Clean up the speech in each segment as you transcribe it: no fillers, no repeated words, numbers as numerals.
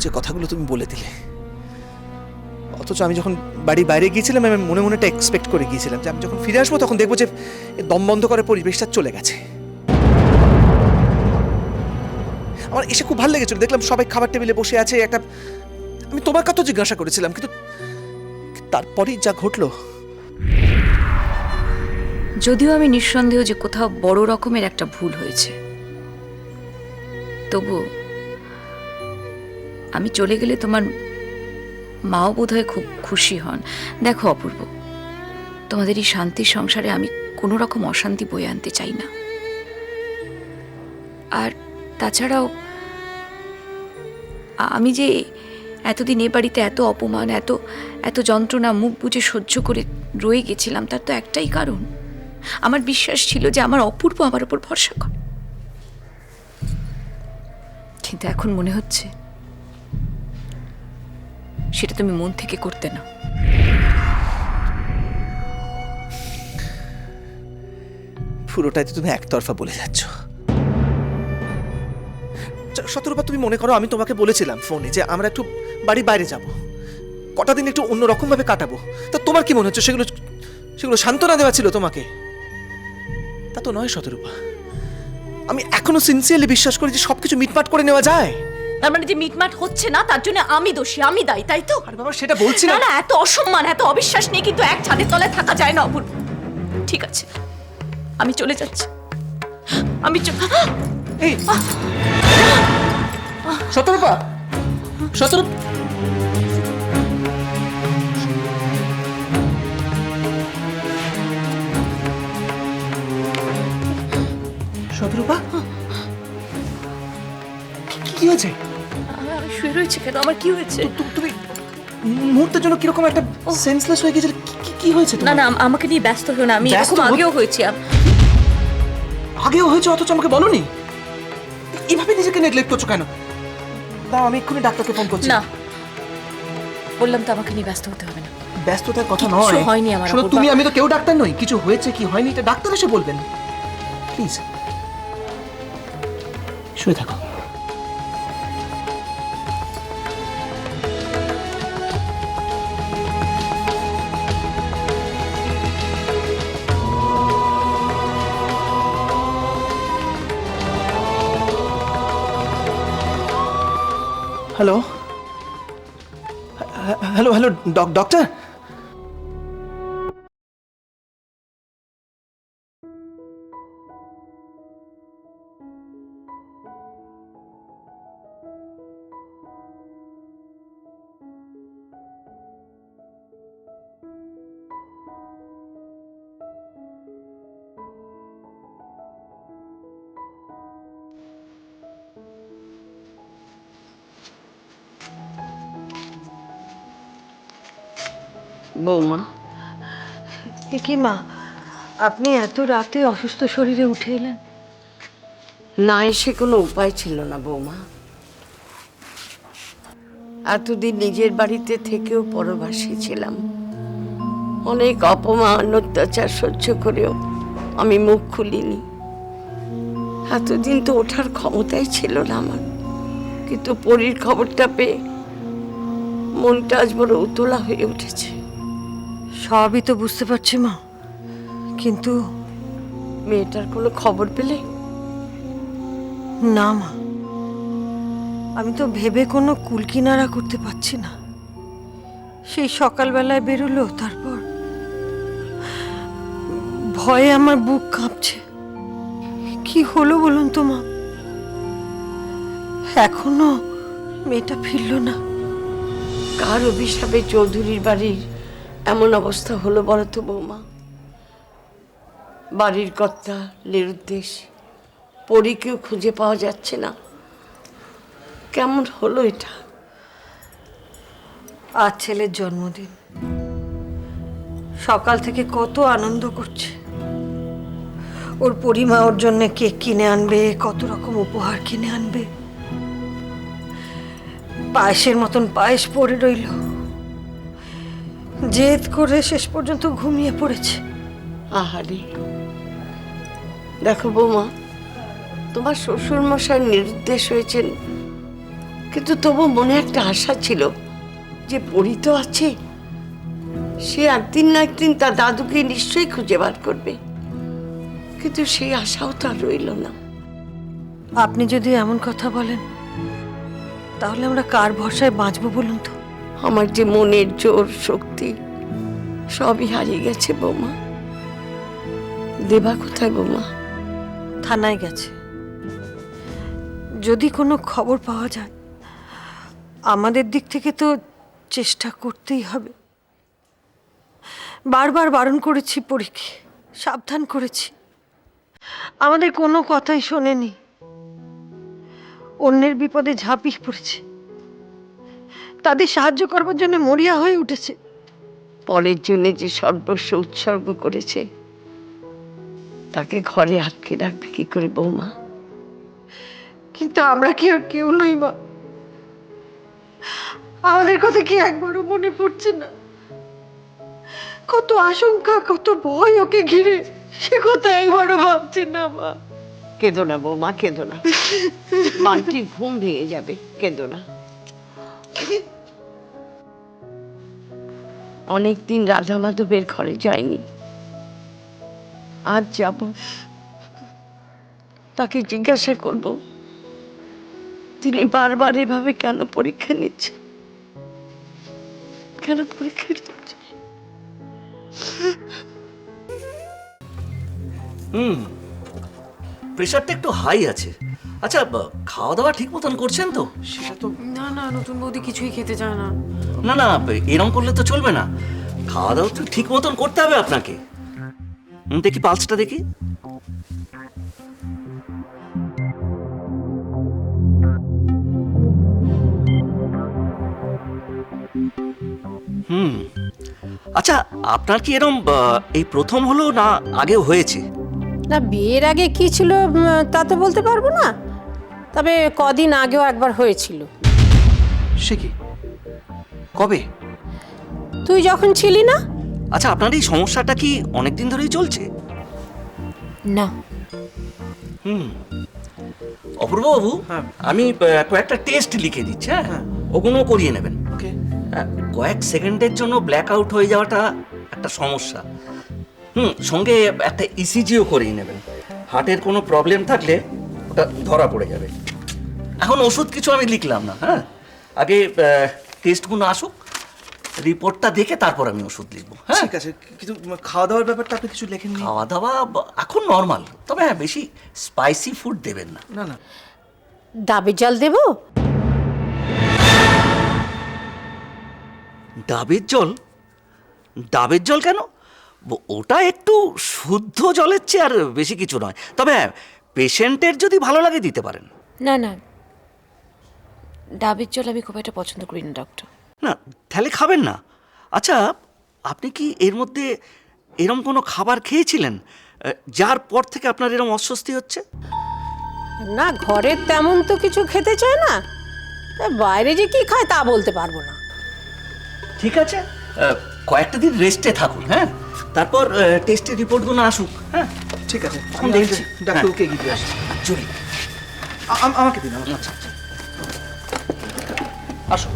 যে কথাগুলো তুমি বলে দিলে, অথচ আমি যখন বাড়ি বাইরে গিয়েছিলাম আমি মনে মনে একটা এক্সপেক্ট করে গিয়েছিলাম যে আমি যখন ফিরে আসবো তখন দেখবো যে দম বন্ধ করে পরিবেশটা চলে গেছে। আমার এসে খুব ভালো লেগেছিল, দেখলাম সবাই খাবার টেবিলে বসে আছে, একটা আমি তোমার কথা জিজ্ঞাসা করেছিলাম, কিন্তু তারপরেই যা ঘটলো। যদিও আমি নিঃসন্দেহ যে কোথাও বড় রকমের একটা ভুল হয়েছে, তবু আমি চলে গেলে তোমার মাও বোধহয় খুব খুশি হন। দেখো অপূর্ব, তোমাদের এই শান্তির সংসারে আমি কোনো রকম অশান্তি বয়ে আনতে চাই না। আর তাছাড়াও আমি যে এতদিন এ বাড়িতে এত অপমান, এত এত যন্ত্রণা মুখ বুজে সহ্য করে রয়ে গেছিলাম, তার তো একটাই কারণ, আমার বিশ্বাস ছিল যে আমার অপূর্ব আমার উপর ভরসা করে। কিন্তু এখন মনে হচ্ছে সেটা তুমি মন থেকে করতে না। পুরোটাই তো তুমি একতরফা বলে যাচ্ছ। শতরূপা, তুমি মনে করো আমি তোমাকে বলেছিলাম ফোনে যে আমরা একটু বাড়ি বাইরে যাব, কটা দিন একটু অন্যরকম ভাবে কাটাবো, তা তোমার কি মনে হচ্ছে সেগুলো সেগুলো সান্ত্বনা দেওয়া ছিল তোমাকে? তা তো নয় শতরূপা, আমি এখনো সিনসিয়ারলি বিশ্বাস করি যে সবকিছু মিটমাট করে নেওয়া যায়। তার মানে যে মিটমাট হচ্ছে না তার জন্য আমি দোষী, আমি দায়ী, তাই তো? আরে বাবা, সেটা বলছি না না। না, এত অসম্মান, এত অবিশ্বাস নিয়ে কিন্তু এক ছাদের তলায় থাকা যায় না অপূর্ব। ঠিক আছে, আমি চলে যাচ্ছি। আমি এই শতরূপা, শতরূপা, শতরূপা, কি হয়েছে? শুয়ে রয়েছে কেন? আমার কি হয়েছে? তুমি মুহূর্তের জন্য কিরকম একটা সেন্সলেস হয়ে গেছিল, কি হয়েছে? না না, আমাকে নিয়ে ব্যস্ত হও না, আমি এরকম আগেও হয়েছি। আগেও হয়েছে অথচ আমাকে বলনি? এভাবে নিজেকে নেগলেক্ট করছো কেন? দাও, আমি এক্ষুনি ডাক্তারকে ফোন করছি। না, বললাম তো আমাকে নিয়ে ব্যস্ত হতে হবে না। ব্যস্ততার কথা কিচ্ছু নয়। হয়নি আমার। শোনো, তুমি, আমি তো কেউ ডাক্তার নই, কিছু হয়েছে কি হয়নি এটা ডাক্তার এসে বলবেন। প্লিজ শুয়ে থাকো। Hello hello hello, doctor? বৌমা, কি মা, আপনি এত রাতে অসুস্থ শরীরে উঠে এলেন? না এসে কোনো উপায় ছিল না বৌমা। এতদিন নিজের বাড়িতে থেকেও পরবাসী ছিলাম, অনেক অপমান অত্যাচার সহ্য করেও আমি মুখ খুলিনি। এতদিন তো ওঠার ক্ষমতাই ছিল না আমার, কিন্তু পরীর খবরটা পেয়ে মনটা আজ বড় উতলা হয়ে উঠেছে। সবই তো বুঝতে পারছি মা, কিন্তু মেয়েটার কোনো খবর পেলে? না মা, আমি তো ভেবে কোনো কুলকিনারা করতে পারছি না। সেই সকালবেলায় বেরোলো, তারপর ভয়ে আমার বুক কাঁপছে। কি হলো বলুন তো মা? এখনো মেয়েটা ফিরল না। কার অভিশাপে চৌধুরীর বাড়ির এমন অবস্থা হলো বলো তো বৌমা? বাড়ির কর্তা নিরুদ্দেশ, পরীকেও খুঁজে পাওয়া যাচ্ছে না। কেমন হলো এটা? আজ ছেলের জন্মদিন, সকাল থেকে কত আনন্দ করছে। ওর পরিমা ওর জন্য কেক কিনে আনবে, কত রকম উপহার কিনে আনবে। পায়েসের মতন পায়েস পড়ে রইল, জেদ করে শেষ পর্যন্ত ঘুমিয়ে পড়েছে। আহারে, দেখো বৌমা, তোমার শ্বশুর মশাই নিরুদ্দেশ হয়েছেন কিন্তু তবু মনে একটা আশা ছিল যে পরি তো আছে, সে একদিন না একদিন তার দাদুকে নিশ্চয়ই খুঁজে বার করবে। কিন্তু সেই আশাও তো আর রইল না। আপনি যদি এমন কথা বলেন তাহলে আমরা কার ভরসায় বাঁচবো বলুন তো? আমার যে মনের জোর শক্তি সবই হারিয়ে গেছে বৌমা। দেবা কোথায় বৌমা? থানায় গেছে। যদি কোনো খবর পাওয়া যায়, আমাদের দিক থেকে তো চেষ্টা করতেই হবে। বারবার বারণ করেছি পরীকে, সাবধান করেছি, আমাদের কোনো কথাই শোনেনি। অন্যের বিপদে ঝাঁপিয়ে পড়েছে, তাদের সাহায্য করবার জন্য মরিয়া হয়ে উঠেছে। পরের জন্য যে সর্বস্ব উৎসর্গ করেছে তাকে ঘরে আটকে রাখবে কি করে বৌমা? কিন্তু আমরা কি আর কেউ নই মা? আমাদের কথা কি একবারও মনে পড়ছে না? কত আশঙ্কা, কত ভয় ওকে ঘিরে, সে কথা একবারও ভাবছি না মা। কেঁদো না বৌমা, কেঁদো না। মানটির ঘুম ভেঙে যাবে, কেঁদো না। অনেকদিন রাধা মাধবের ঘরে যায়নি, আজ যাব। তাকে জিজ্ঞাসা করব তিনি বারবার এভাবে কেন পরীক্ষা নিচ্ছে, কেন পরীক্ষা নিচ্ছে। প্রেশারটা একটু হাই আছে। আচ্ছা, খাওয়া দাওয়া ঠিক মতন করছেন তো? সেটা তো না না, নতুন বৌদি কিছুই খেতে চায় না। না না, এরকম করলে তো চলবে না। খাওয়া দাওয়া তো ঠিক মতন করতে হবে আপনাকে। দেখি পালসটা দেখি। আচ্ছা, আপনার কি এরকম এই প্রথম হলো না আগেও হয়েছে? না, বিয়ের আগে কি ছিল তা তো বলতে পারবো না, তবে কদিন আগেও একবার হয়েছিল। সে কি, কবে? তুই যখন ছিলি না। আচ্ছা, আপনার এই সমস্যাটা কি অনেকদিন ধরেই চলছে? না, অপূর্ববাবু, হ্যাঁ। আমি কয়েকটা টেস্ট লিখে দিচ্ছি, হ্যাঁ, ওগুলো করিয়ে নেবেন। ওকে। কয়েক সেকেন্ডের জন্য ব্ল্যাক আউট হয়ে যাওয়াটা একটা সমস্যা। সঙ্গে একটা ইসিজিও করিয়ে নেবেন। হার্টের কোনো প্রবলেম থাকলে ওটা ধরা পড়ে যাবে। এখন ওষুধ কিছু আমি লিখলাম না, হ্যাঁ, আগে টেস্টগুলো আসুক, রিপোর্টটা দেখে তারপর আমি ওষুধ লিখবো। হ্যাঁ, ঠিক আছে, কিন্তু খাওয়া দাওয়ার ব্যাপারটা আপনি কিছু লেখেননি? খাওয়া দাওয়া এখন নর্মাল, তবে হ্যাঁ, বেশি স্পাইসি ফুড দেবেন না। না না, ডাবের জল দেবো? ডাবের জল? ডাবের জল কেন? ওটা একটু শুদ্ধ জলের চেয়ে আর বেশি কিছু নয়, তবে হ্যাঁ, পেশেন্টের যদি ভালো লাগে দিতে পারেন। না না, ডাবের জল আমি খুব একটা পছন্দ করি না ডক্টর। না, তাহলে খাবেন না। আচ্ছা, আপনি কি এর মধ্যে এরম কোনো খাবার খেয়েছিলেন যার পর থেকে আপনার এরম অস্বস্তি হচ্ছে? না, ঘরে তেমন তো কিছু খেতে চায় না, তা বাইরে যে কি খায় তা বলতে পারবো না। ঠিক আছে, কয়েকটা দিন রেস্টে থাকুন, হ্যাঁ, তারপর টেস্টের রিপোর্টগুলো আসুক। হ্যাঁ, ঠিক আছে, এখন আমি দেখছি। ডাক্তারকে এগিয়ে দিয়ে আসছি। চলি। আমাকে দিন, আমাকে। আচ্ছা আচ্ছা, আসো।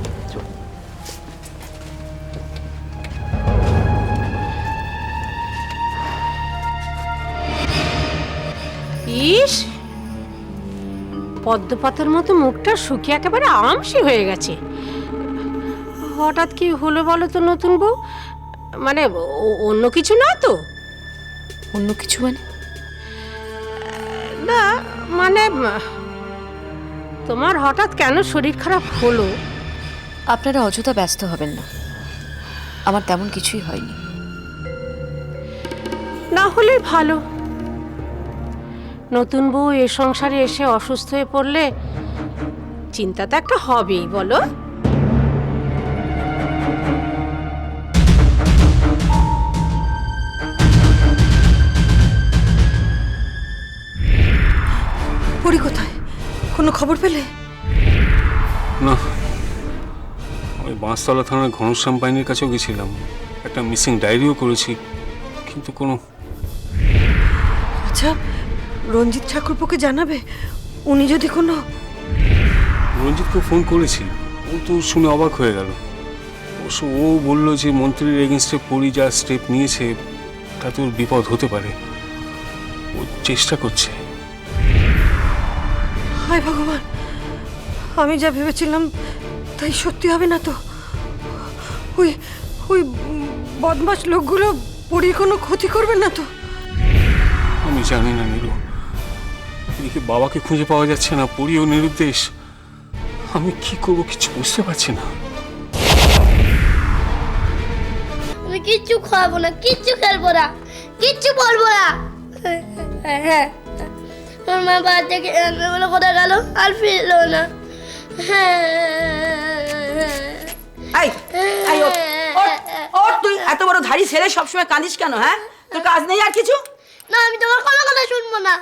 ইস, পদ্মপাতার মতো মুখটা শুকিয়ে একেবারে আমসি হয়ে গেছে। হঠাৎ কি হলো বলো তো নতুন বউ? মানে অন্য কিছু নয় তো? অন্য কিছু মানে? না মানে তোমার হঠাৎ কেন শরীর খারাপ হলো? আপনারা অযথা ব্যস্ত হবেন না, আমার তেমন কিছুই হয়নি। না হলে ভালো। নতুন বউ এ সংসারে এসে অসুস্থ হয়ে পড়লে চিন্তা তো একটা হবেই, বলো? পরি কোথায়? কোনো খবর পেলে? না, আমি বাঁশতলা থানার ঘনশ্যাম বাইনের কাছেও গেছিলাম, একটা মিসিং ডায়েরিও করেছি, কিন্তু কোনো। আচ্ছা, রঞ্জিত ঠাকুরপোকে জানাবে? উনি যদি কোনো। না রঞ্জিতকে ফোন করেছি, ও তো শুনে অবাক হয়ে গেল। অবশ্য ও বলল যে মন্ত্রীর এগেনস্টে পরি যা স্টেপ নিয়েছে তাতে ওর বিপদ হতে পারে, ও চেষ্টা করছে। হায় ভগবান, আমি যা ভেবেছিলাম তাই সত্যি হবে না তো? ওই ওই বদমাশ লোকগুলো পরীর কোনো ক্ষতি করবে না তো? আমি জানি না নীরু, এদিকে বাবাকে খুঁজে পাওয়া যাচ্ছে না, পরিও নিরুদ্দেশ। আমি কি করবো কিছু বুঝতে পারছি না। আমি কিচ্ছু খাবো না, কিচ্ছু খেলবো না, কিচ্ছু বলবো না। হ্যাঁ, তোর মা বাড়ি থেকে বলে কোথায় গেল আর ফিরলো না। এই এই ওঠ, ওঠ, ওঠ, তুই এত বড় ধাড়ি ছেড়ে সবসময় কাঁদিস কেন? হ্যাঁ, তোর কাজ নেই আর কিছু? না, আমি তোমার কোনো কথা শুনবো না।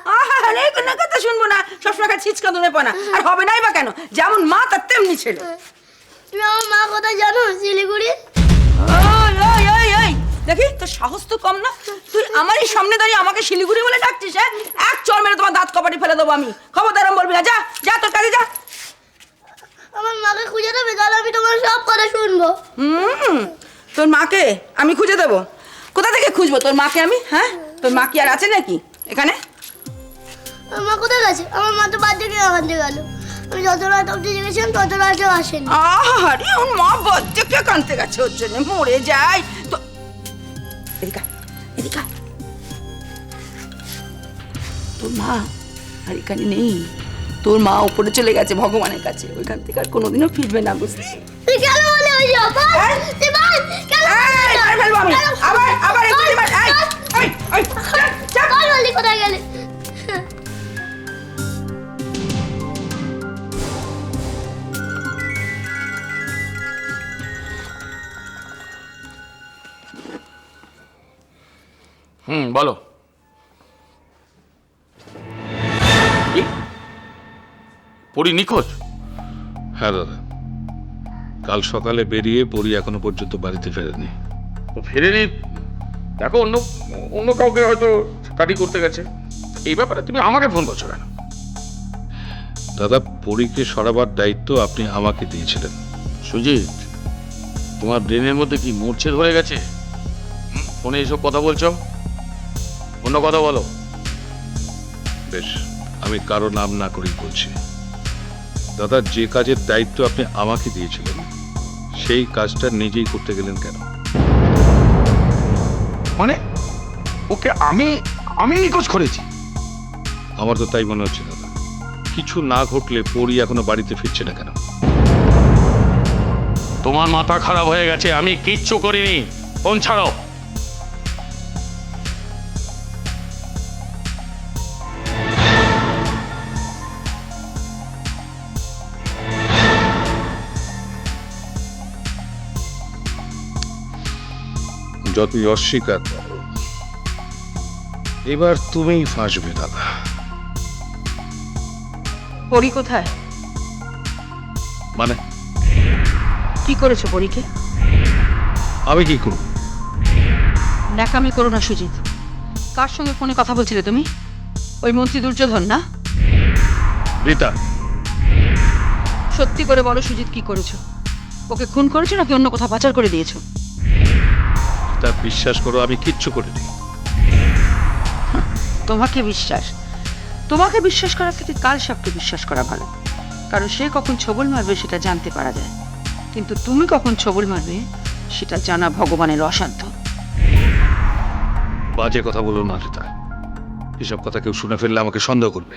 আরে কোনো কথা শুনবো না, সবসময় ছিচকা ধরে পানা। আর হবে নাই বা কেন? যেমন মা তার তেমনি ছেলে। তুমি আমার মা কোথায় জানো? শিলিগুড়ি। ওই ওই ওই ওই, দেখি তোর সাহস তো কম না। তুই আমারই সামনে দাঁড়িয়ে আমাকে শিলিগুড়ি বলে ডাকছিস? হ্যাঁ, এক চড় মেরে তোমার দাঁত কপাটি ফেলে দেবো আমি। খবরদার বলবি না, যা যা তোর কাজে যা। আমার মাকে খুঁজে দেবে, তাহলে আমি তোমার সব কথা শুনবো। তোর মাকে আমি খুঁজে দেবো? কোথা থেকে খুঁজবো তোর মাকে আমি? হ্যাঁ, তোর মা কি আর আছে নাকি এখানে? আমার মা কোথায় গেছে? আমার মা তো বাড়ি থেকে কাঁদতে গেল। আমি যত রাত অব্দি জেগেছিলাম তত রাতেও আসেনি। আরে ওর মা বাচ্চাকে কাঁদতে গেছে, ওর জন্য মরে যায় তো। এদিকে এদিকে, তোর মা আর এখানে নেই। তোর মা উপরে চলে গেছে ভগবানের কাছে, ওইখান থেকে আর কোনোদিনও ফিরবে না, বুঝলি? তুই কেন বলে ওই যাবা? তুই বল কেন? ফেলবো আমি আবার আবার এগুলি মার। এই এই চল বল বললি কোথায় গেলে? বলো। কি পরি নিখোঁজ? হ্যাঁ দাদা, কাল সকালে বেরিয়ে পরি এখনো পর্যন্ত বাড়িতে ফেরেনি। ফেরেনি? দেখো, অন্য অন্য কাউকে হয়তো স্টাডি করতে গেছে। এই ব্যাপারে তুমি আমাকে ফোন করছো কেন? দাদা, পরীকে সরাবার দায়িত্ব আপনি আমাকে দিয়েছিলেন। সুজিত, তোমার ব্রেনের মধ্যে কি মূর্ছেদ হয়ে গেছে? ফোনে এসব কথা বলছো, অন্য কথা বলো। বেশ, আমি কারো নাম না করেই বলছি। দাদা, যে কাজের দায়িত্ব আপনি আমাকে দিয়েছিলেন সেই কাজটা নিজেই করতে গেলেন কেন? মানে ওকে আমি আমি নিখোঁজ করেছি? আমার তো তাই মনে হচ্ছে দাদা। কিছু না ঘটলে পরি এখনো বাড়িতে ফিরছে না কেন? তোমার মাথা খারাপ হয়ে গেছে, আমি কিচ্ছু করিনি। ফোন ছাড়ো। যতই অস্বীকার করো, এবার তুমিই ফাঁসবে দাদা। পরি কোথায়? মানে কি করেছো পরীকে? আমি কি করব? ন্যাকামি করো না সুজিত। কার সঙ্গে ফোনে কথা বলছিলে তুমি? ওই মন্ত্রী দুর্যোধন না? রীতা, সত্যি করে বলো সুজিত, কি করেছো? ওকে খুন করেছো নাকি অন্য কোথাও পাচার করে দিয়েছো? তা বিশ্বাস করো, আমি কিচ্ছু করিনি। তোমাকে বিশ্বাস? তোমাকে বিশ্বাস করার থেকে কাল সাপকে বিশ্বাস করা ভালো, কারণ সে কখন ছবল মারবে সেটা জানতে পারা যায়, কিন্তু তুমি কখন ছবল মারবে সেটা জানা ভগবানের অসাধ্য। বাজে কথা বলো না রীতা, এসব কথা কেউ শুনে ফেললে আমাকে সন্দেহ করবে।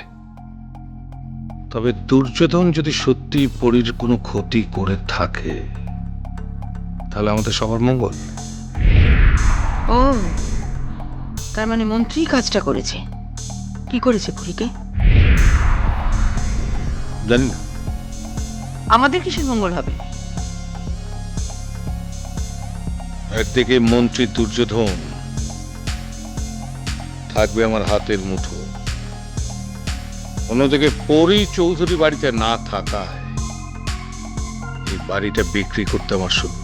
তবে দুর্যোধন যদি সত্যি পরীর কোনো ক্ষতি করে থাকে তাহলে আমাদের সবার মঙ্গল। ও, তার মানে মন্ত্রী কাজটা করেছে। কি করেছে পরীকে? জানি না। আমাদের কিসের মঙ্গল হবে? একদিকে মন্ত্রী দুর্যোধন থাকবে আমার হাতের মুঠো, অন্যদিকে পরী চৌধুরী বাড়িতে না থাকায় এই বাড়িটা বিক্রি করতে আমার সুবিধে।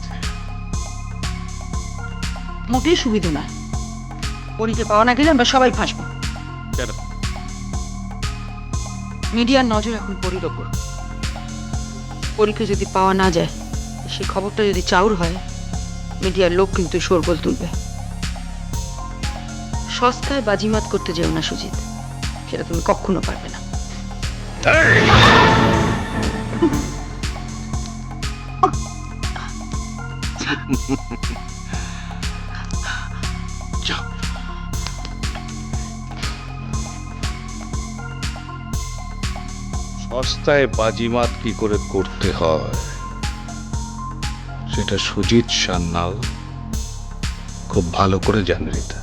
মোটেই সুবিধা না। পরীকে পাওয়া না গেলে আমরা সবাই ফাঁসবো। কেন? মিডিয়ার নজর এখন পরীর ওপর। পরীকে যদি পাওয়া না যায়, সেই খবরটা যদি চাউর হয়, মিডিয়ার লোক কিন্তু শোরগোল তুলবে। সস্তায় বাজিমাত করতে যেও না সুজিত, সেটা তুমি কখনো পারবে না। সস্তায় বাজিমাত কি করে করতে হয় সেটা সুজিত সান্যাল খুব ভালো করে জানে রিতা।